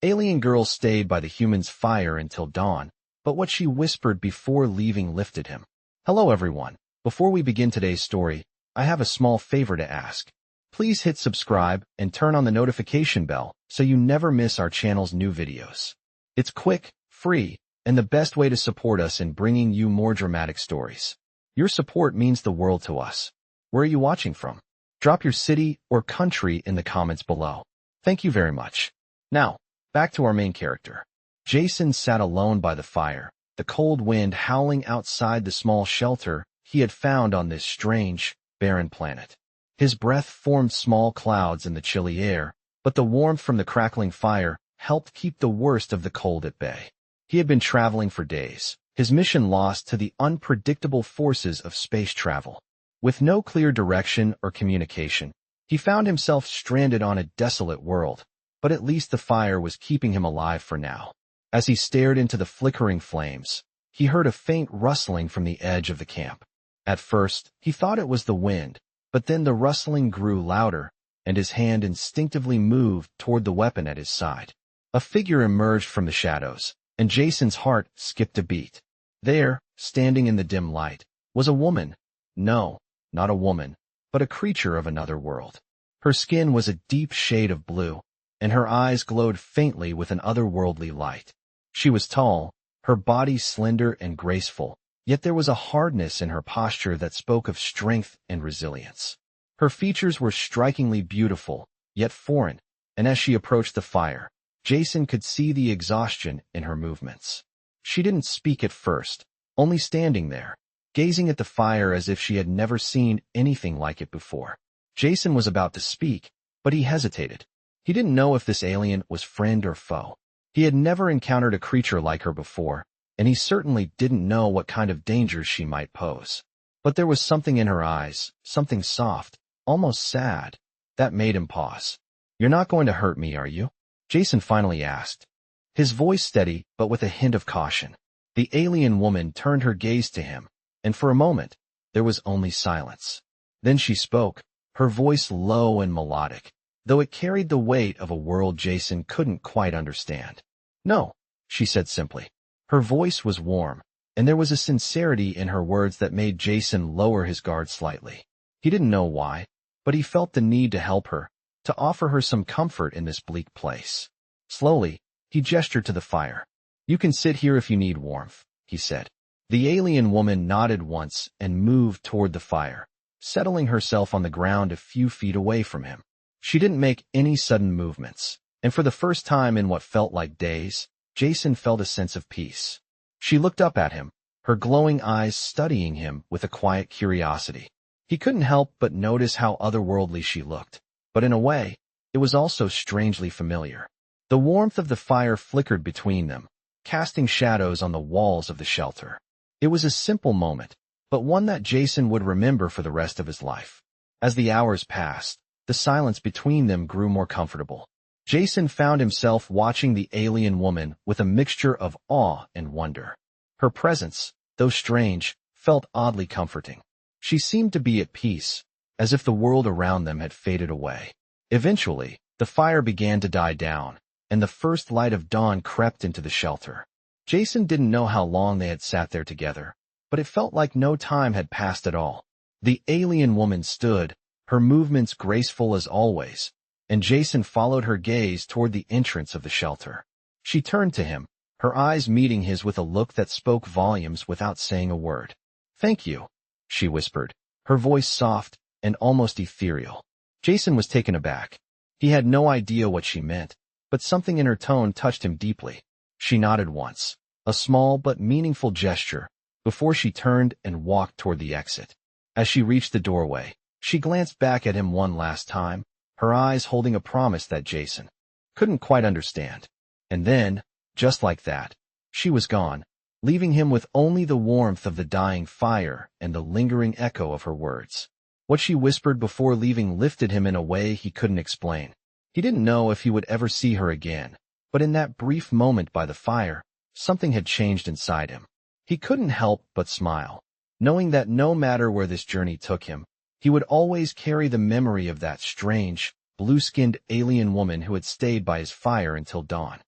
Alien girl stayed by the human's fire until dawn, but what she whispered before leaving lifted him. Hello everyone. Before we begin today's story, I have a small favor to ask. Please hit subscribe and turn on the notification bell so you never miss our channel's new videos. It's quick, free, and the best way to support us in bringing you more dramatic stories. Your support means the world to us. Where are you watching from? Drop your city or country in the comments below. Thank you very much. Now, back to our main character. Jason sat alone by the fire, the cold wind howling outside the small shelter he had found on this strange, barren planet. His breath formed small clouds in the chilly air, but the warmth from the crackling fire helped keep the worst of the cold at bay. He had been traveling for days, his mission lost to the unpredictable forces of space travel. With no clear direction or communication, he found himself stranded on a desolate world, but at least the fire was keeping him alive for now. As he stared into the flickering flames, he heard a faint rustling from the edge of the camp. At first, he thought it was the wind, but then the rustling grew louder, and his hand instinctively moved toward the weapon at his side. A figure emerged from the shadows, and Jason's heart skipped a beat. There, standing in the dim light, was a woman. No, not a woman, but a creature of another world. Her skin was a deep shade of blue, and her eyes glowed faintly with an otherworldly light. She was tall, her body slender and graceful, yet there was a hardness in her posture that spoke of strength and resilience. Her features were strikingly beautiful, yet foreign, and as she approached the fire, Jason could see the exhaustion in her movements. She didn't speak at first, only standing there, gazing at the fire as if she had never seen anything like it before. Jason was about to speak, but he hesitated. He didn't know if this alien was friend or foe. He had never encountered a creature like her before, and he certainly didn't know what kind of dangers she might pose. But there was something in her eyes, something soft, almost sad, that made him pause. "You're not going to hurt me, are you?" Jason finally asked, his voice steady but with a hint of caution. The alien woman turned her gaze to him, and for a moment, there was only silence. Then she spoke, her voice low and melodic, though it carried the weight of a world Jason couldn't quite understand. "No," she said simply. Her voice was warm, and there was a sincerity in her words that made Jason lower his guard slightly. He didn't know why, but he felt the need to help her, to offer her some comfort in this bleak place. Slowly, he gestured to the fire. "You can sit here if you need warmth," he said. The alien woman nodded once and moved toward the fire, settling herself on the ground a few feet away from him. She didn't make any sudden movements, and for the first time in what felt like days, Jason felt a sense of peace. She looked up at him, her glowing eyes studying him with a quiet curiosity. He couldn't help but notice how otherworldly she looked, but in a way, it was also strangely familiar. The warmth of the fire flickered between them, casting shadows on the walls of the shelter. It was a simple moment, but one that Jason would remember for the rest of his life. As the hours passed, the silence between them grew more comfortable. Jason found himself watching the alien woman with a mixture of awe and wonder. Her presence, though strange, felt oddly comforting. She seemed to be at peace, as if the world around them had faded away. Eventually, the fire began to die down, and the first light of dawn crept into the shelter. Jason didn't know how long they had sat there together, but it felt like no time had passed at all. The alien woman stood, her movements graceful as always, and Jason followed her gaze toward the entrance of the shelter. She turned to him, her eyes meeting his with a look that spoke volumes without saying a word. "Thank you," she whispered, her voice soft and almost ethereal. Jason was taken aback. He had no idea what she meant, but something in her tone touched him deeply. She nodded once, a small but meaningful gesture, before she turned and walked toward the exit. As she reached the doorway, she glanced back at him one last time, her eyes holding a promise that Jason couldn't quite understand. And then, just like that, she was gone, leaving him with only the warmth of the dying fire and the lingering echo of her words. What she whispered before leaving lifted him in a way he couldn't explain. He didn't know if he would ever see her again, but in that brief moment by the fire, something had changed inside him. He couldn't help but smile, knowing that no matter where this journey took him, he would always carry the memory of that strange, blue-skinned alien woman who had stayed by his fire until dawn.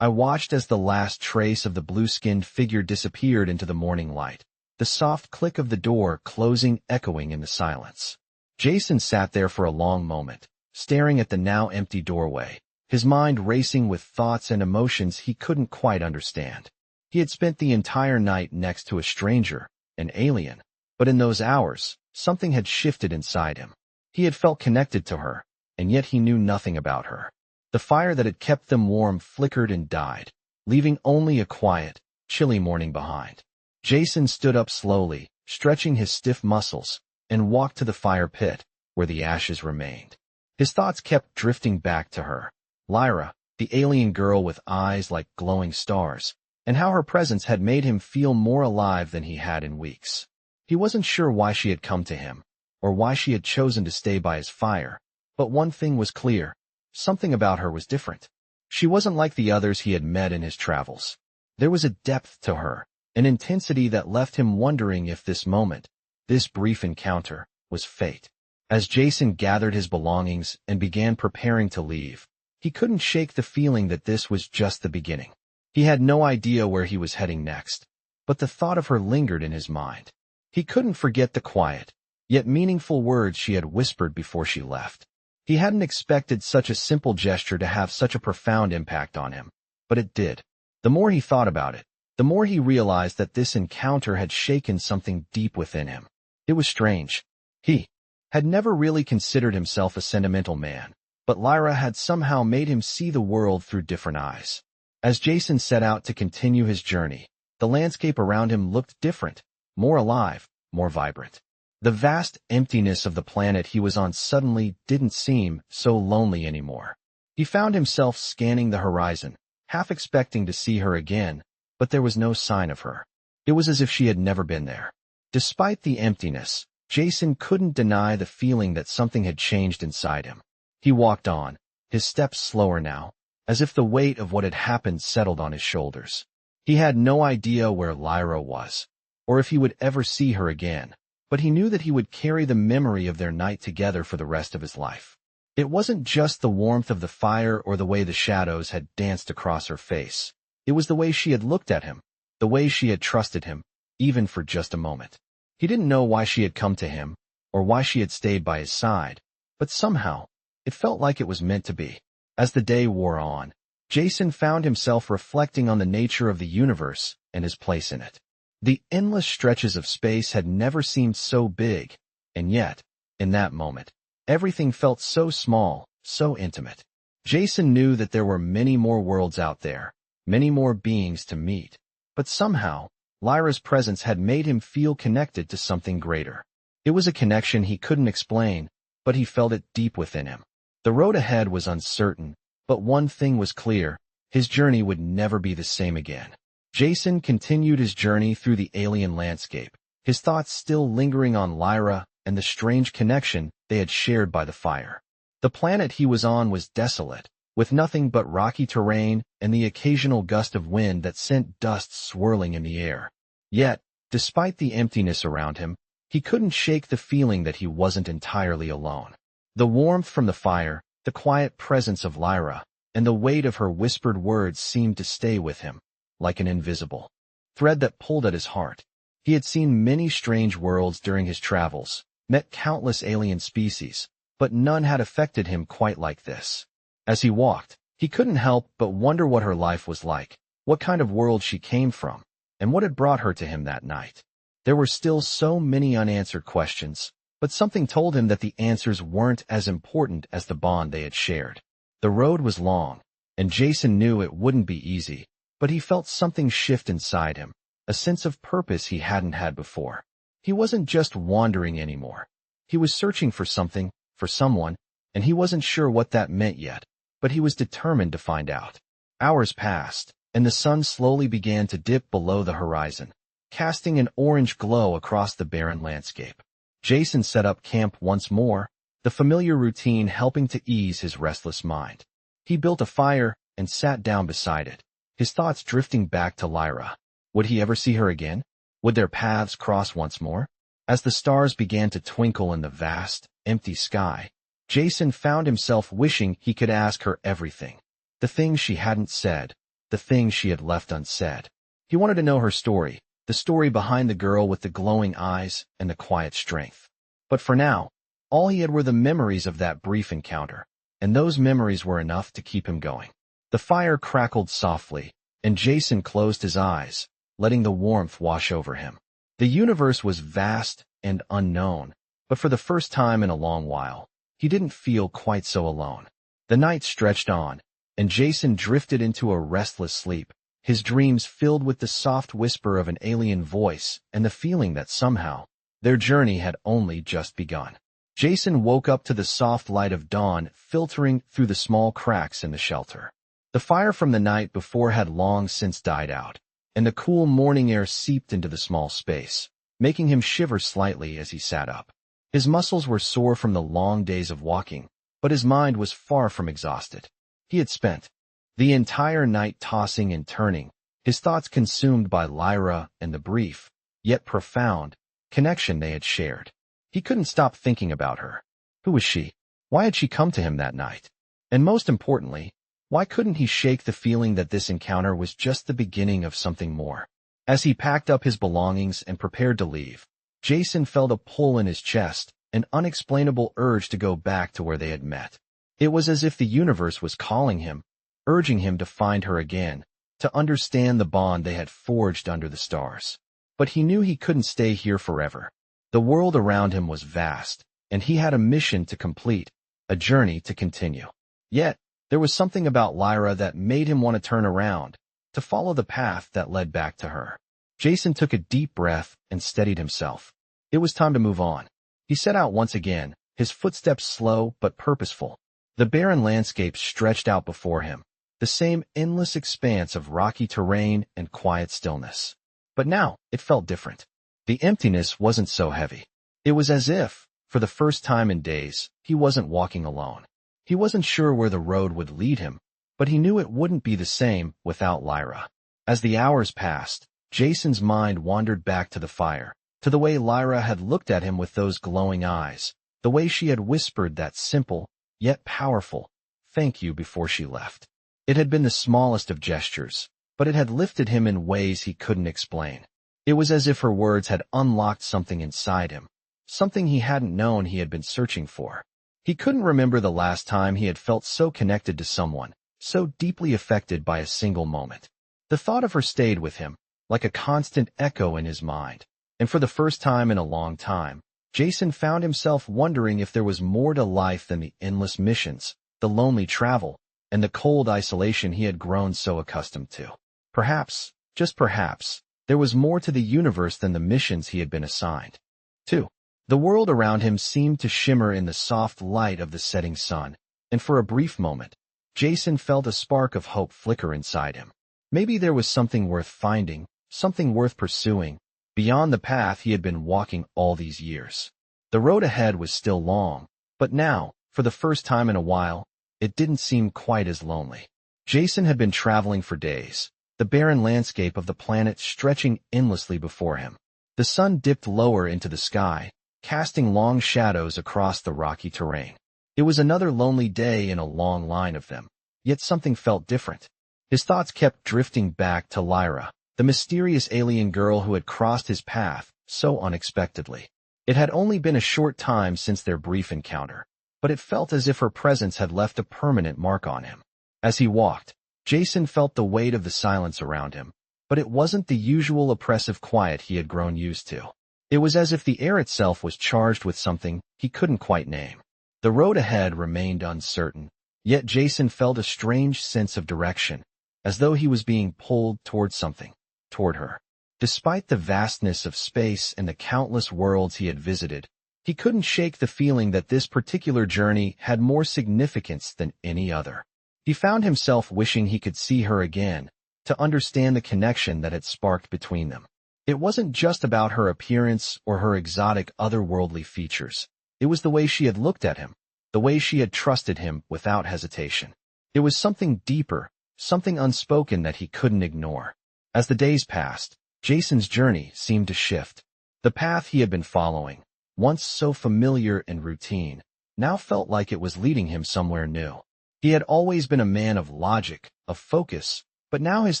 I watched as the last trace of the blue-skinned figure disappeared into the morning light, the soft click of the door closing echoing in the silence. Jason sat there for a long moment, staring at the now empty doorway, his mind racing with thoughts and emotions he couldn't quite understand. He had spent the entire night next to a stranger, an alien, but in those hours, something had shifted inside him. He had felt connected to her, and yet he knew nothing about her. The fire that had kept them warm flickered and died, leaving only a quiet, chilly morning behind. Jason stood up slowly, stretching his stiff muscles, and walked to the fire pit, where the ashes remained. His thoughts kept drifting back to her, Lyra, the alien girl with eyes like glowing stars, and how her presence had made him feel more alive than he had in weeks. He wasn't sure why she had come to him, or why she had chosen to stay by his fire, but one thing was clear. Something about her was different. She wasn't like the others he had met in his travels. There was a depth to her, an intensity that left him wondering if this moment, this brief encounter, was fate. As Jason gathered his belongings and began preparing to leave, he couldn't shake the feeling that this was just the beginning. He had no idea where he was heading next, but the thought of her lingered in his mind. He couldn't forget the quiet, yet meaningful words she had whispered before she left. He hadn't expected such a simple gesture to have such a profound impact on him, but it did. The more he thought about it, the more he realized that this encounter had shaken something deep within him. It was strange. He had never really considered himself a sentimental man, but Lyra had somehow made him see the world through different eyes. As Jason set out to continue his journey, the landscape around him looked different, more alive, more vibrant. The vast emptiness of the planet he was on suddenly didn't seem so lonely anymore. He found himself scanning the horizon, half expecting to see her again, but there was no sign of her. It was as if she had never been there. Despite the emptiness, Jason couldn't deny the feeling that something had changed inside him. He walked on, his steps slower now, as if the weight of what had happened settled on his shoulders. He had no idea where Lyra was, or if he would ever see her again, but he knew that he would carry the memory of their night together for the rest of his life. It wasn't just the warmth of the fire or the way the shadows had danced across her face. It was the way she had looked at him, the way she had trusted him, even for just a moment. He didn't know why she had come to him, or why she had stayed by his side, but somehow, it felt like it was meant to be. As the day wore on, Jason found himself reflecting on the nature of the universe and his place in it. The endless stretches of space had never seemed so big, and yet, in that moment, everything felt so small, so intimate. Jason knew that there were many more worlds out there, many more beings to meet, but somehow, Lyra's presence had made him feel connected to something greater. It was a connection he couldn't explain, but he felt it deep within him. The road ahead was uncertain, but one thing was clear: his journey would never be the same again. Jason continued his journey through the alien landscape, his thoughts still lingering on Lyra and the strange connection they had shared by the fire. The planet he was on was desolate, with nothing but rocky terrain and the occasional gust of wind that sent dust swirling in the air. Yet, despite the emptiness around him, he couldn't shake the feeling that he wasn't entirely alone. The warmth from the fire, the quiet presence of Lyra, and the weight of her whispered words seemed to stay with him, like an invisible thread that pulled at his heart. He had seen many strange worlds during his travels, met countless alien species, but none had affected him quite like this. As he walked, he couldn't help but wonder what her life was like, what kind of world she came from, and what had brought her to him that night. There were still so many unanswered questions, but something told him that the answers weren't as important as the bond they had shared. The road was long, and Jason knew it wouldn't be easy, but he felt something shift inside him, a sense of purpose he hadn't had before. He wasn't just wandering anymore. He was searching for something, for someone, and he wasn't sure what that meant yet, but he was determined to find out. Hours passed, and the sun slowly began to dip below the horizon, casting an orange glow across the barren landscape. Jason set up camp once more, the familiar routine helping to ease his restless mind. He built a fire and sat down beside it, his thoughts drifting back to Lyra. Would he ever see her again? Would their paths cross once more? As the stars began to twinkle in the vast, empty sky, Jason found himself wishing he could ask her everything. The things she hadn't said, the things she had left unsaid. He wanted to know her story, the story behind the girl with the glowing eyes and the quiet strength. But for now, all he had were the memories of that brief encounter, and those memories were enough to keep him going. The fire crackled softly, and Jason closed his eyes, letting the warmth wash over him. The universe was vast and unknown, but for the first time in a long while, he didn't feel quite so alone. The night stretched on, and Jason drifted into a restless sleep, his dreams filled with the soft whisper of an alien voice and the feeling that somehow, their journey had only just begun. Jason woke up to the soft light of dawn filtering through the small cracks in the shelter. The fire from the night before had long since died out, and the cool morning air seeped into the small space, making him shiver slightly as he sat up. His muscles were sore from the long days of walking, but his mind was far from exhausted. He had spent the entire night tossing and turning, his thoughts consumed by Lyra and the brief, yet profound, connection they had shared. He couldn't stop thinking about her. Who was she? Why had she come to him that night? And most importantly, why couldn't he shake the feeling that this encounter was just the beginning of something more? As he packed up his belongings and prepared to leave, Jason felt a pull in his chest, an unexplainable urge to go back to where they had met. It was as if the universe was calling him, urging him to find her again, to understand the bond they had forged under the stars. But he knew he couldn't stay here forever. The world around him was vast, and he had a mission to complete, a journey to continue. Yet, there was something about Lyra that made him want to turn around, to follow the path that led back to her. Jason took a deep breath and steadied himself. It was time to move on. He set out once again, his footsteps slow but purposeful. The barren landscape stretched out before him, the same endless expanse of rocky terrain and quiet stillness. But now, it felt different. The emptiness wasn't so heavy. It was as if, for the first time in days, he wasn't walking alone. He wasn't sure where the road would lead him, but he knew it wouldn't be the same without Lyra. As the hours passed, Jason's mind wandered back to the fire, to the way Lyra had looked at him with those glowing eyes, the way she had whispered that simple, yet powerful, "Thank you" before she left. It had been the smallest of gestures, but it had lifted him in ways he couldn't explain. It was as if her words had unlocked something inside him, something he hadn't known he had been searching for. He couldn't remember the last time he had felt so connected to someone, so deeply affected by a single moment. The thought of her stayed with him, like a constant echo in his mind, and for the first time in a long time, Jason found himself wondering if there was more to life than the endless missions, the lonely travel, and the cold isolation he had grown so accustomed to. Perhaps, just perhaps, there was more to the universe than the missions he had been assigned. 2. The world around him seemed to shimmer in the soft light of the setting sun, and for a brief moment, Jason felt a spark of hope flicker inside him. Maybe there was something worth finding, something worth pursuing, beyond the path he had been walking all these years. The road ahead was still long, but now, for the first time in a while, it didn't seem quite as lonely. Jason had been traveling for days, the barren landscape of the planet stretching endlessly before him. The sun dipped lower into the sky, casting long shadows across the rocky terrain. It was another lonely day in a long line of them, yet something felt different. His thoughts kept drifting back to Lyra, the mysterious alien girl who had crossed his path so unexpectedly. It had only been a short time since their brief encounter, but it felt as if her presence had left a permanent mark on him. As he walked, Jason felt the weight of the silence around him, but it wasn't the usual oppressive quiet he had grown used to. It was as if the air itself was charged with something he couldn't quite name. The road ahead remained uncertain, yet Jason felt a strange sense of direction, as though he was being pulled toward something, toward her. Despite the vastness of space and the countless worlds he had visited, he couldn't shake the feeling that this particular journey had more significance than any other. He found himself wishing he could see her again, to understand the connection that had sparked between them. It wasn't just about her appearance or her exotic otherworldly features. It was the way she had looked at him, the way she had trusted him without hesitation. It was something deeper, something unspoken that he couldn't ignore. As the days passed, Jason's journey seemed to shift. The path he had been following, once so familiar and routine, now felt like it was leading him somewhere new. He had always been a man of logic, of focus, But now his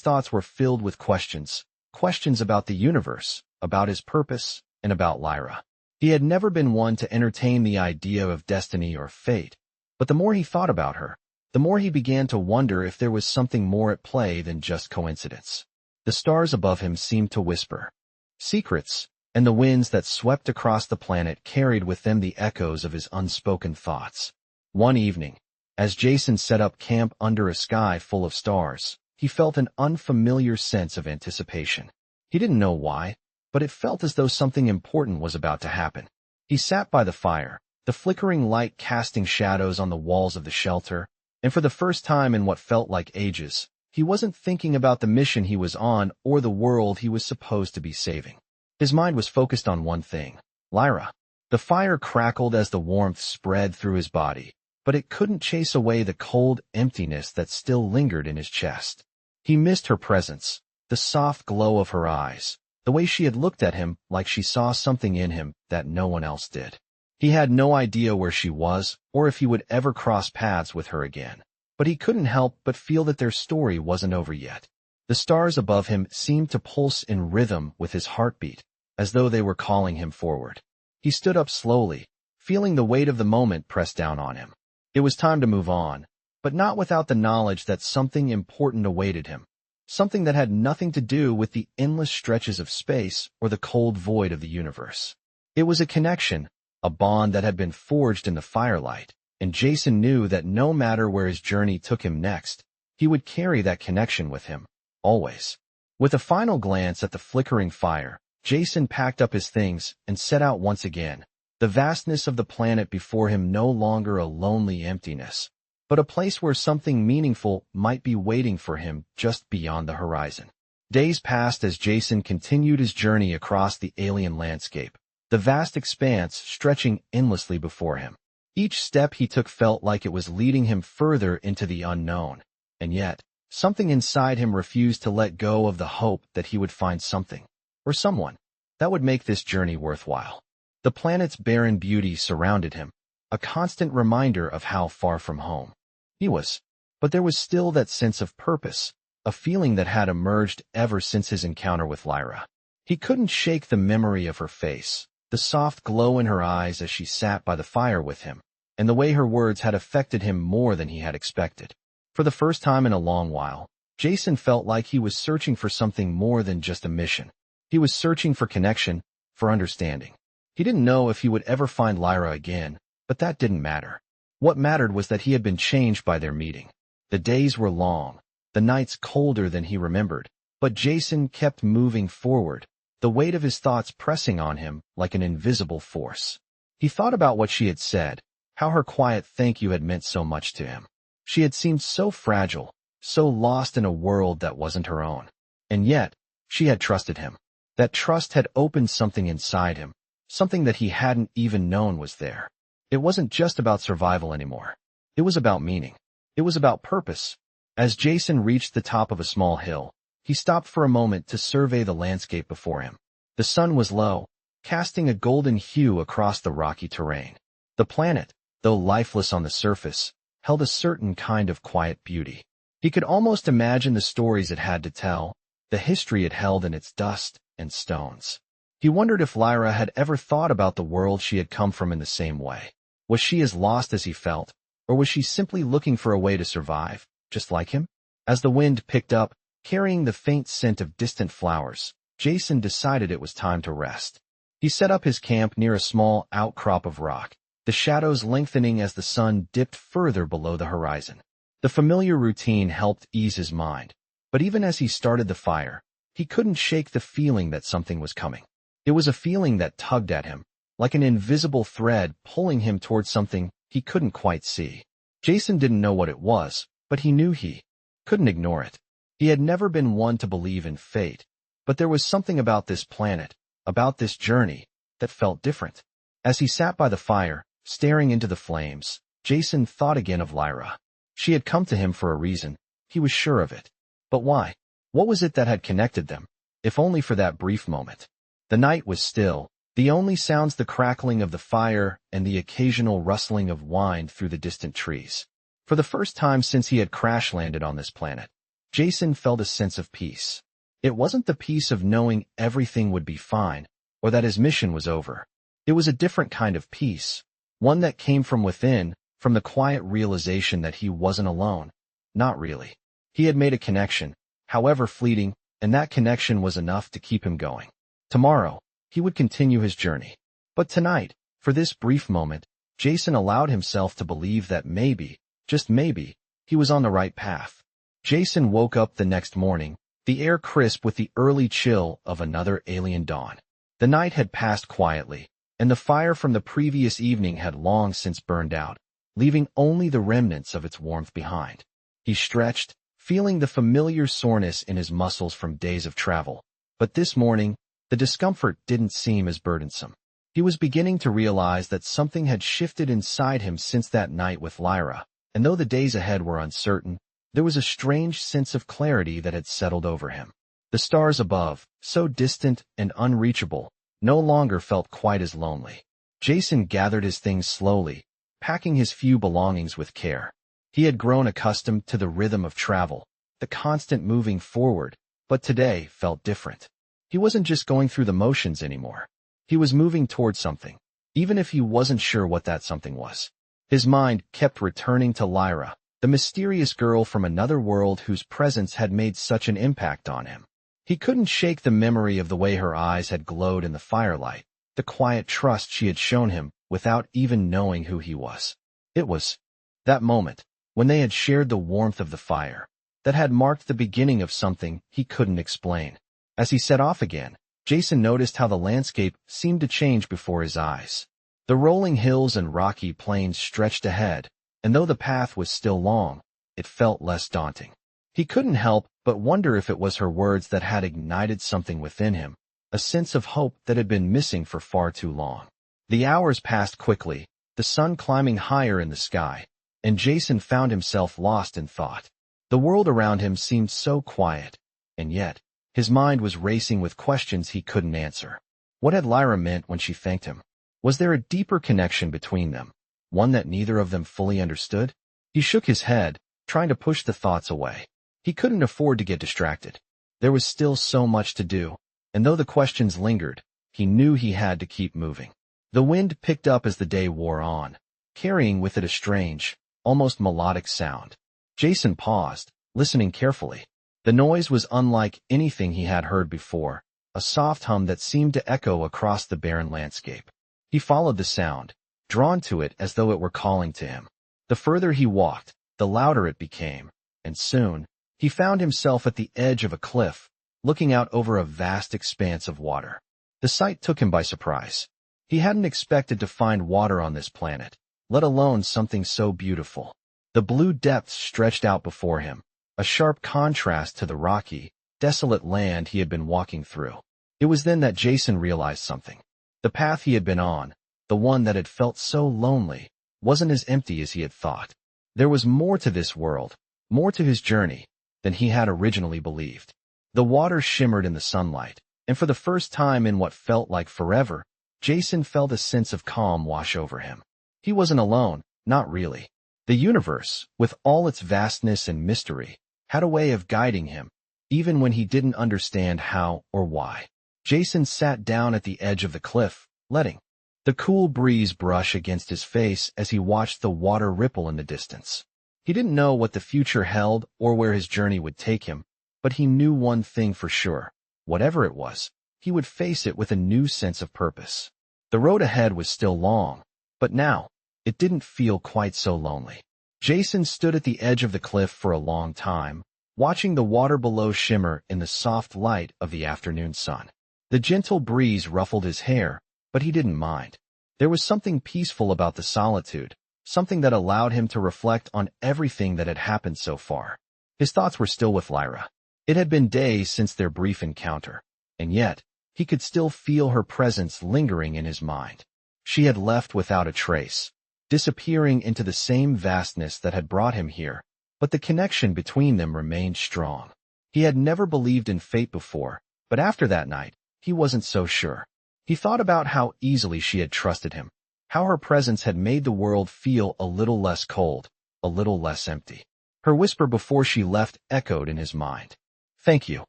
thoughts were filled with questions. Questions about the universe, about his purpose, and about Lyra. He had never been one to entertain the idea of destiny or fate. But the more he thought about her, the more he began to wonder if there was something more at play than just coincidence. The stars above him seemed to whisper secrets, and the winds that swept across the planet carried with them the echoes of his unspoken thoughts. One evening, as Jason set up camp under a sky full of stars, he felt an unfamiliar sense of anticipation. He didn't know why, but it felt as though something important was about to happen. He sat by the fire, the flickering light casting shadows on the walls of the shelter, and for the first time in what felt like ages, he wasn't thinking about the mission he was on or the world he was supposed to be saving. His mind was focused on one thing: Lyra. The fire crackled as the warmth spread through his body, but it couldn't chase away the cold emptiness that still lingered in his chest. He missed her presence, the soft glow of her eyes, the way she had looked at him like she saw something in him that no one else did. He had no idea where she was or if he would ever cross paths with her again, but he couldn't help but feel that their story wasn't over yet. The stars above him seemed to pulse in rhythm with his heartbeat, as though they were calling him forward. He stood up slowly, feeling the weight of the moment press down on him. It was time to move on, but not without the knowledge that something important awaited him, something that had nothing to do with the endless stretches of space or the cold void of the universe. It was a connection, a bond that had been forged in the firelight, and Jason knew that no matter where his journey took him next, he would carry that connection with him, always. With a final glance at the flickering fire, Jason packed up his things and set out once again, the vastness of the planet before him no longer a lonely emptiness, but a place where something meaningful might be waiting for him just beyond the horizon. Days passed as Jason continued his journey across the alien landscape, the vast expanse stretching endlessly before him. Each step he took felt like it was leading him further into the unknown, and yet, something inside him refused to let go of the hope that he would find something, or someone, that would make this journey worthwhile. The planet's barren beauty surrounded him, a constant reminder of how far from home he was. But there was still that sense of purpose, a feeling that had emerged ever since his encounter with Lyra. He couldn't shake the memory of her face, the soft glow in her eyes as she sat by the fire with him, and the way her words had affected him more than he had expected. For the first time in a long while, Jason felt like he was searching for something more than just a mission. He was searching for connection, for understanding. He didn't know if he would ever find Lyra again, but that didn't matter. What mattered was that he had been changed by their meeting. The days were long, the nights colder than he remembered, but Jason kept moving forward, the weight of his thoughts pressing on him like an invisible force. He thought about what she had said, how her quiet thank you had meant so much to him. She had seemed so fragile, so lost in a world that wasn't her own. And yet, she had trusted him. That trust had opened something inside him, something that he hadn't even known was there. It wasn't just about survival anymore. It was about meaning. It was about purpose. As Jason reached the top of a small hill, he stopped for a moment to survey the landscape before him. The sun was low, casting a golden hue across the rocky terrain. The planet, though lifeless on the surface, held a certain kind of quiet beauty. He could almost imagine the stories it had to tell, the history it held in its dust and stones. He wondered if Lyra had ever thought about the world she had come from in the same way. Was she as lost as he felt, or was she simply looking for a way to survive, just like him? As the wind picked up, carrying the faint scent of distant flowers, Jason decided it was time to rest. He set up his camp near a small outcrop of rock, the shadows lengthening as the sun dipped further below the horizon. The familiar routine helped ease his mind, but even as he started the fire, he couldn't shake the feeling that something was coming. It was a feeling that tugged at him, like an invisible thread pulling him towards something he couldn't quite see. Jason didn't know what it was, but he knew he couldn't ignore it. He had never been one to believe in fate, but there was something about this planet, about this journey, that felt different. As he sat by the fire, staring into the flames, Jason thought again of Lyra. She had come to him for a reason, he was sure of it. But why? What was it that had connected them, if only for that brief moment? The night was still, the only sounds the crackling of the fire and the occasional rustling of wind through the distant trees. For the first time since he had crash-landed on this planet, Jason felt a sense of peace. It wasn't the peace of knowing everything would be fine, or that his mission was over. It was a different kind of peace, one that came from within, from the quiet realization that he wasn't alone. Not really. He had made a connection, however fleeting, and that connection was enough to keep him going. Tomorrow, he would continue his journey. But tonight, for this brief moment, Jason allowed himself to believe that maybe, just maybe, he was on the right path. Jason woke up the next morning, the air crisp with the early chill of another alien dawn. The night had passed quietly, and the fire from the previous evening had long since burned out, leaving only the remnants of its warmth behind. He stretched, feeling the familiar soreness in his muscles from days of travel. But this morning, the discomfort didn't seem as burdensome. He was beginning to realize that something had shifted inside him since that night with Lyra, and though the days ahead were uncertain, there was a strange sense of clarity that had settled over him. The stars above, so distant and unreachable, no longer felt quite as lonely. Jason gathered his things slowly, packing his few belongings with care. He had grown accustomed to the rhythm of travel, the constant moving forward, but today felt different. He wasn't just going through the motions anymore. He was moving towards something, even if he wasn't sure what that something was. His mind kept returning to Lyra, the mysterious girl from another world whose presence had made such an impact on him. He couldn't shake the memory of the way her eyes had glowed in the firelight, the quiet trust she had shown him without even knowing who he was. It was that moment, when they had shared the warmth of the fire, that had marked the beginning of something he couldn't explain. As he set off again, Jason noticed how the landscape seemed to change before his eyes. The rolling hills and rocky plains stretched ahead, and though the path was still long, it felt less daunting. He couldn't help but wonder if it was her words that had ignited something within him, a sense of hope that had been missing for far too long. The hours passed quickly, the sun climbing higher in the sky, and Jason found himself lost in thought. The world around him seemed so quiet, and yet, his mind was racing with questions he couldn't answer. What had Lyra meant when she thanked him? Was there a deeper connection between them, one that neither of them fully understood? He shook his head, trying to push the thoughts away. He couldn't afford to get distracted. There was still so much to do, and though the questions lingered, he knew he had to keep moving. The wind picked up as the day wore on, carrying with it a strange, almost melodic sound. Jason paused, listening carefully. The noise was unlike anything he had heard before, a soft hum that seemed to echo across the barren landscape. He followed the sound, drawn to it as though it were calling to him. The further he walked, the louder it became, and soon, he found himself at the edge of a cliff, looking out over a vast expanse of water. The sight took him by surprise. He hadn't expected to find water on this planet, let alone something so beautiful. The blue depths stretched out before him, a sharp contrast to the rocky, desolate land he had been walking through. It was then that Jason realized something. The path he had been on, the one that had felt so lonely, wasn't as empty as he had thought. There was more to this world, more to his journey, than he had originally believed. The water shimmered in the sunlight, and for the first time in what felt like forever, Jason felt a sense of calm wash over him. He wasn't alone, not really. The universe, with all its vastness and mystery, had a way of guiding him, even when he didn't understand how or why. Jason sat down at the edge of the cliff, letting the cool breeze brush against his face as he watched the water ripple in the distance. He didn't know what the future held or where his journey would take him, but he knew one thing for sure. Whatever it was, he would face it with a new sense of purpose. The road ahead was still long, but now, it didn't feel quite so lonely. Jason stood at the edge of the cliff for a long time, watching the water below shimmer in the soft light of the afternoon sun. The gentle breeze ruffled his hair, but he didn't mind. There was something peaceful about the solitude, something that allowed him to reflect on everything that had happened so far. His thoughts were still with Lyra. It had been days since their brief encounter, and yet, he could still feel her presence lingering in his mind. She had left without a trace, disappearing into the same vastness that had brought him here, but the connection between them remained strong. He had never believed in fate before, but after that night, he wasn't so sure. He thought about how easily she had trusted him, how her presence had made the world feel a little less cold, a little less empty. Her whisper before she left echoed in his mind. "Thank you."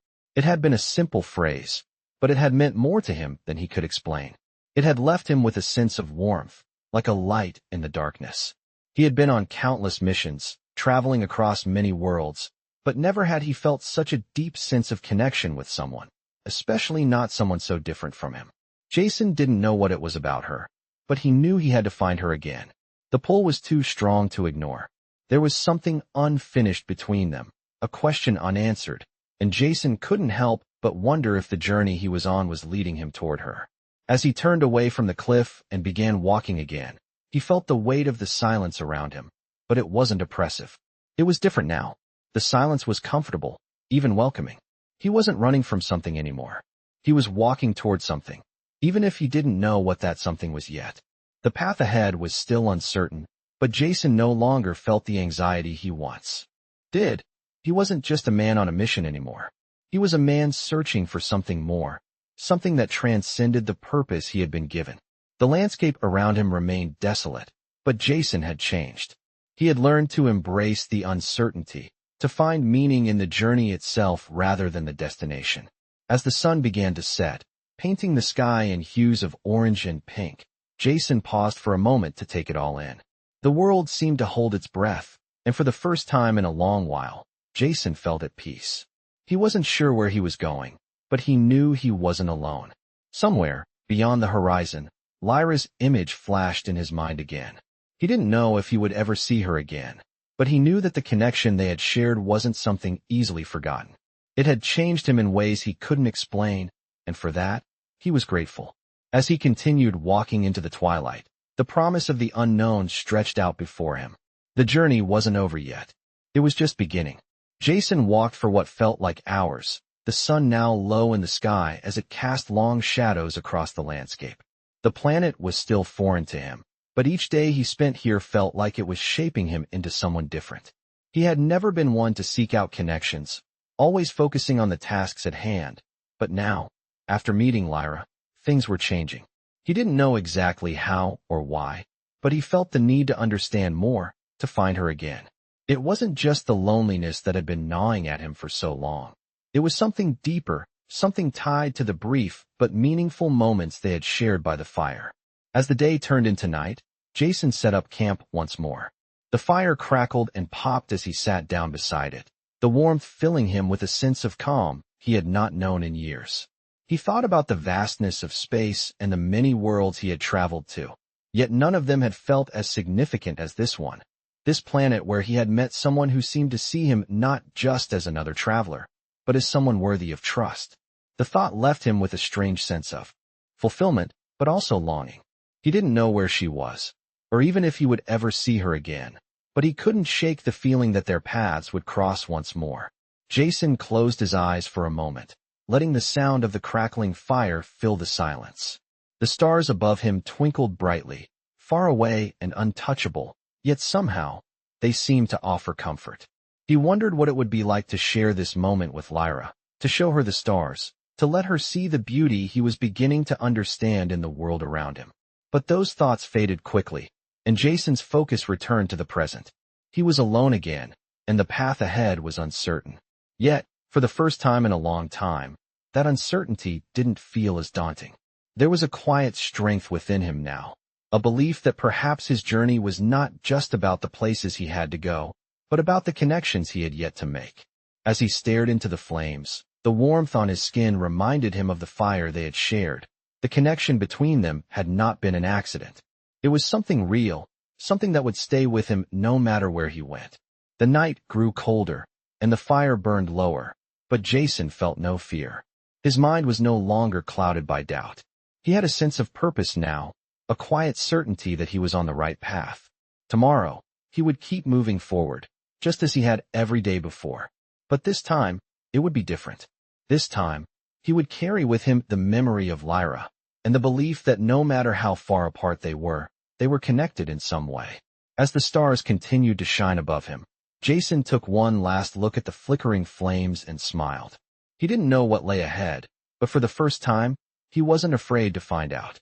It had been a simple phrase, but it had meant more to him than he could explain. It had left him with a sense of warmth, like a light in the darkness. He had been on countless missions, traveling across many worlds, but never had he felt such a deep sense of connection with someone, especially not someone so different from him. Jason didn't know what it was about her, but he knew he had to find her again. The pull was too strong to ignore. There was something unfinished between them, a question unanswered, and Jason couldn't help but wonder if the journey he was on was leading him toward her. As he turned away from the cliff and began walking again, he felt the weight of the silence around him, but it wasn't oppressive. It was different now. The silence was comfortable, even welcoming. He wasn't running from something anymore. He was walking toward something, even if he didn't know what that something was yet. The path ahead was still uncertain, but Jason no longer felt the anxiety he once did. He wasn't just a man on a mission anymore. He was a man searching for something more, something that transcended the purpose he had been given. The landscape around him remained desolate, but Jason had changed. He had learned to embrace the uncertainty, to find meaning in the journey itself rather than the destination. As the sun began to set, painting the sky in hues of orange and pink, Jason paused for a moment to take it all in. The world seemed to hold its breath, and for the first time in a long while, Jason felt at peace. He wasn't sure where he was going, but he knew he wasn't alone. Somewhere, beyond the horizon, Lyra's image flashed in his mind again. He didn't know if he would ever see her again, but he knew that the connection they had shared wasn't something easily forgotten. It had changed him in ways he couldn't explain, and for that, he was grateful. As he continued walking into the twilight, the promise of the unknown stretched out before him. The journey wasn't over yet. It was just beginning. Jason walked for what felt like hours, the sun now low in the sky as it cast long shadows across the landscape. The planet was still foreign to him, but each day he spent here felt like it was shaping him into someone different. He had never been one to seek out connections, always focusing on the tasks at hand, but now, after meeting Lyra, things were changing. He didn't know exactly how or why, but he felt the need to understand more, to find her again. It wasn't just the loneliness that had been gnawing at him for so long. It was something deeper, something tied to the brief but meaningful moments they had shared by the fire. As the day turned into night, Jason set up camp once more. The fire crackled and popped as he sat down beside it, the warmth filling him with a sense of calm he had not known in years. He thought about the vastness of space and the many worlds he had traveled to, yet none of them had felt as significant as this one. This planet where he had met someone who seemed to see him not just as another traveler, but as someone worthy of trust. The thought left him with a strange sense of fulfillment, but also longing. He didn't know where she was, or even if he would ever see her again, but he couldn't shake the feeling that their paths would cross once more. Jason closed his eyes for a moment, letting the sound of the crackling fire fill the silence. The stars above him twinkled brightly, far away and untouchable, yet somehow, they seemed to offer comfort. He wondered what it would be like to share this moment with Lyra, to show her the stars, to let her see the beauty he was beginning to understand in the world around him. But those thoughts faded quickly, and Jason's focus returned to the present. He was alone again, and the path ahead was uncertain. Yet, for the first time in a long time, that uncertainty didn't feel as daunting. There was a quiet strength within him now, a belief that perhaps his journey was not just about the places he had to go, but about the connections he had yet to make. As he stared into the flames, the warmth on his skin reminded him of the fire they had shared. The connection between them had not been an accident. It was something real, something that would stay with him no matter where he went. The night grew colder, and the fire burned lower, but Jason felt no fear. His mind was no longer clouded by doubt. He had a sense of purpose now, a quiet certainty that he was on the right path. Tomorrow, he would keep moving forward, just as he had every day before. But this time, it would be different. This time, he would carry with him the memory of Lyra, and the belief that no matter how far apart they were connected in some way. As the stars continued to shine above him, Jason took one last look at the flickering flames and smiled. He didn't know what lay ahead, but for the first time, he wasn't afraid to find out.